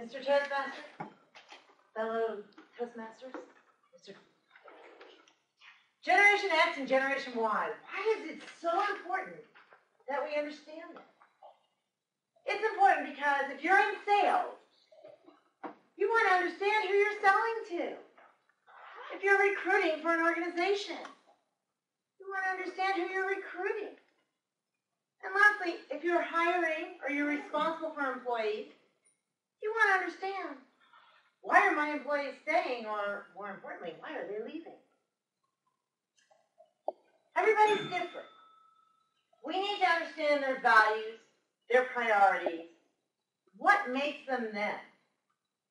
Mr. Toastmaster, fellow Toastmasters, Mr. Generation X and Generation Y, why is it so important that we understand this? It's important because if you're in sales, you want to understand who you're selling to. If you're recruiting for an organization, you want to understand who you're recruiting. And lastly, if you're hiring or you're responsible for employees, you want to understand, why are my employees staying, or more importantly, why are they leaving? Everybody's different. We need to understand their values, their priorities, what makes them them.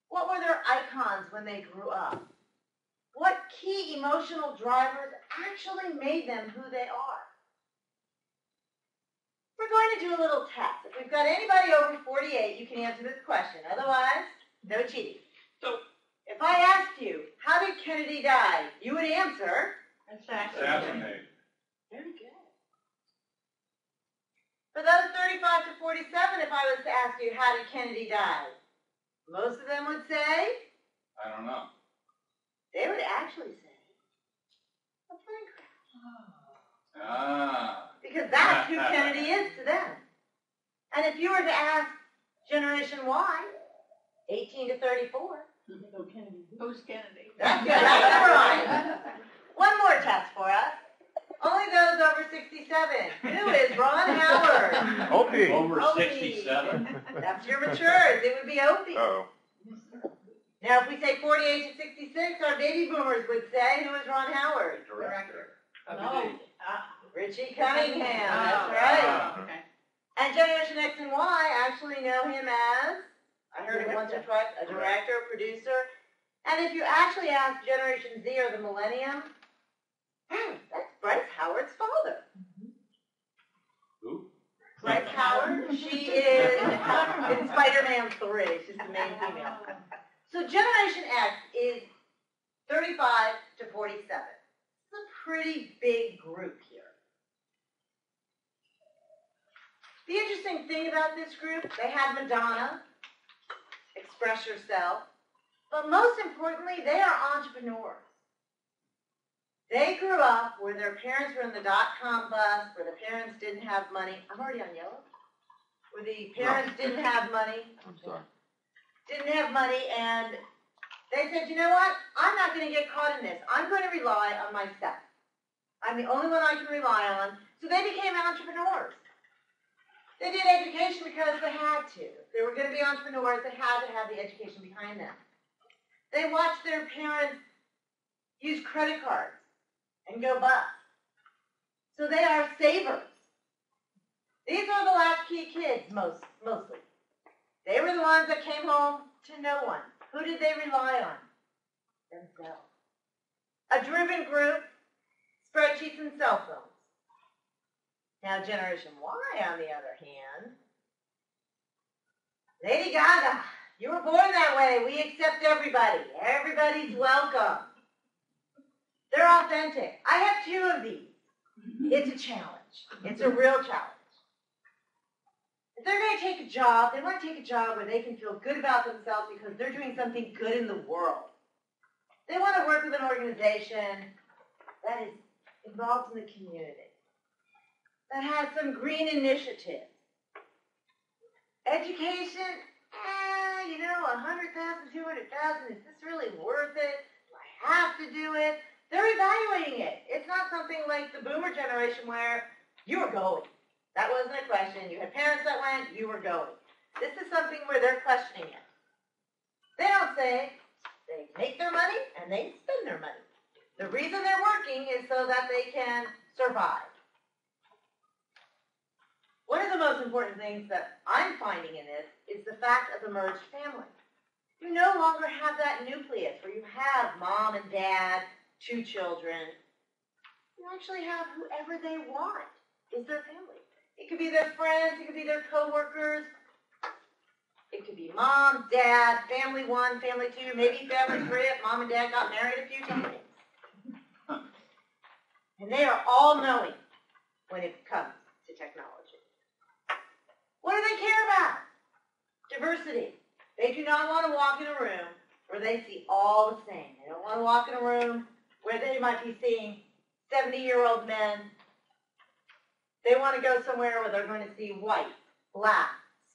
What were their icons when they grew up? What key emotional drivers actually made them who they are? We're going to do a little test. If we've got anybody over 48, you can answer this question. Otherwise, no cheating. So, if I asked you, how did Kennedy die? You would answer, assassinate. Very good. For those 35 to 47, if I was to ask you, how did Kennedy die? Most of them would say, I don't know. they would actually say, a plane crash. Ah. Because that's who Kennedy is to them. And if you were to ask Generation Y, 18 to 34, Who's Kennedy? that's good. That's right. One more test for us. Only those over 67. Who is Ron Howard? Opie. Over Opie. 67. That's your matures. It would be Opie. Oh. Now, if we say 48 to 66, our baby boomers would say, who is Ron Howard? Director. No. Richie Cunningham. That's right. Ah. Okay. And Generation X and Y actually know him as, I heard it once or twice, a director, producer. And if you actually ask Generation Z or the Millennium, that's Bryce Howard's father. Who? Bryce Howard, she is in Spider-Man 3. She's the main female. So Generation X is 35 to 47. It's a pretty big group here. The interesting thing about this group, they had Madonna, Express Yourself, but most importantly, they are entrepreneurs. They grew up where their parents were in the dot-com bust, where the parents didn't have money. I'm already on yellow. Where the parents didn't have money. I'm sorry. Didn't have money, and they said, you know what? I'm not going to get caught in this. I'm going to rely on myself. I'm the only one I can rely on. So they became entrepreneurs. They did education because they had to. If they were going to be entrepreneurs, they had to have the education behind them. They watched their parents use credit cards and go bust. So they are savers. These are the latchkey kids, mostly. They were the ones that came home to no one. Who did they rely on? Themselves. A driven group, spreadsheets and cell phones. Now, Generation Y, on the other hand, Lady Gaga, you were born that way. We accept everybody. Everybody's welcome. They're authentic. I have 2 of these. It's a challenge. It's a real challenge. If they're going to take a job, they want to take a job where they can feel good about themselves because they're doing something good in the world. They want to work with an organization that is involved in the community, that has some green initiatives. Education, you know, 100,000, 200,000, is this really worth it? Do I have to do it? They're evaluating it. It's not something like the boomer generation where you were going. That wasn't a question. You had parents that went, you were going. This is something where they're questioning it. They don't say, they make their money and they spend their money. The reason they're working is so that they can survive. One of the most important things that I'm finding in this is the fact of the merged family. You no longer have that nucleus where you have mom and dad, 2 children. You actually have whoever they want is their family. It could be their friends, it could be their coworkers. It could be mom, dad, family 1, family 2, maybe family 3 if mom and dad got married a few times. And they are all knowing when it comes to technology. What do they care about? Diversity. They do not want to walk in a room where they see all the same. They don't want to walk in a room where they might be seeing 70-year-old men. They want to go somewhere where they're going to see white, black,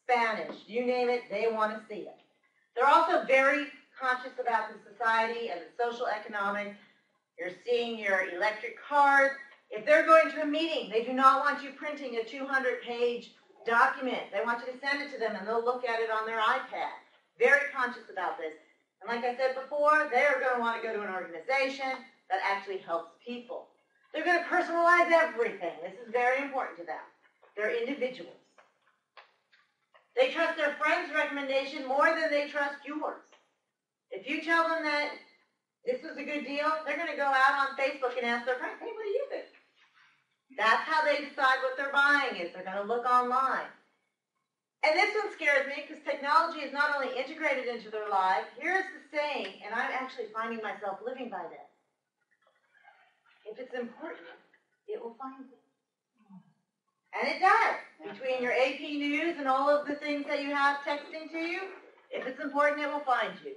Spanish, you name it, they want to see it. They're also very conscious about the society and the social economics. You're seeing your electric cars. If they're going to a meeting, they do not want you printing a 200-page document. They want you to send it to them, and they'll look at it on their iPad. Very conscious about this. And like I said before, they're going to want to go to an organization that actually helps people. They're going to personalize everything. This is very important to them. They're individuals. They trust their friend's recommendation more than they trust yours. If you tell them that this was a good deal, they're going to go out on Facebook and ask their friends, hey, what do you think? That's how they decide what they're buying is. They're going to look online. And this one scares me because technology is not only integrated into their lives. Here's the saying, and I'm actually finding myself living by this. If it's important, it will find you. And it does. Between your AP News and all of the things that you have texting to you, if it's important, it will find you.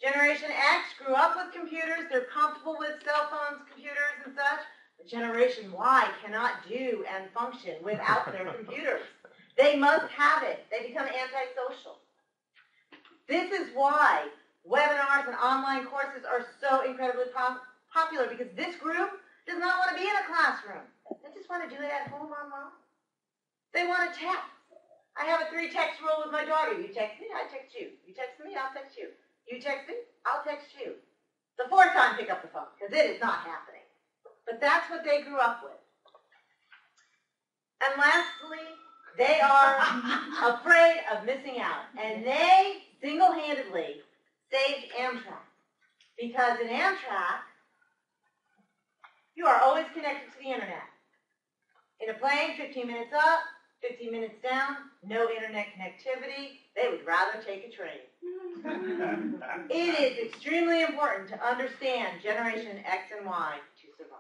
Generation X grew up with computers. They're comfortable with cell phones, computers, and such. But Generation Y cannot do and function without their computers. They must have it. They become antisocial. This is why webinars and online courses are so incredibly popular, because this group does not want to be in a classroom. They just want to do it at home online. They want to text. I have a 3-text rule with my daughter. You text me, I text you. You text me, I'll text you. You text me, I'll text you. The 4th time, pick up the phone, because it is not happening. But that's what they grew up with. And lastly, they are afraid of missing out. And they single-handedly saved Amtrak. Because in Amtrak, you are always connected to the internet. In a plane, 15 minutes up, 15 minutes down, no internet connectivity. They would rather take a train. It is extremely important to understand Generation X and Y to survive.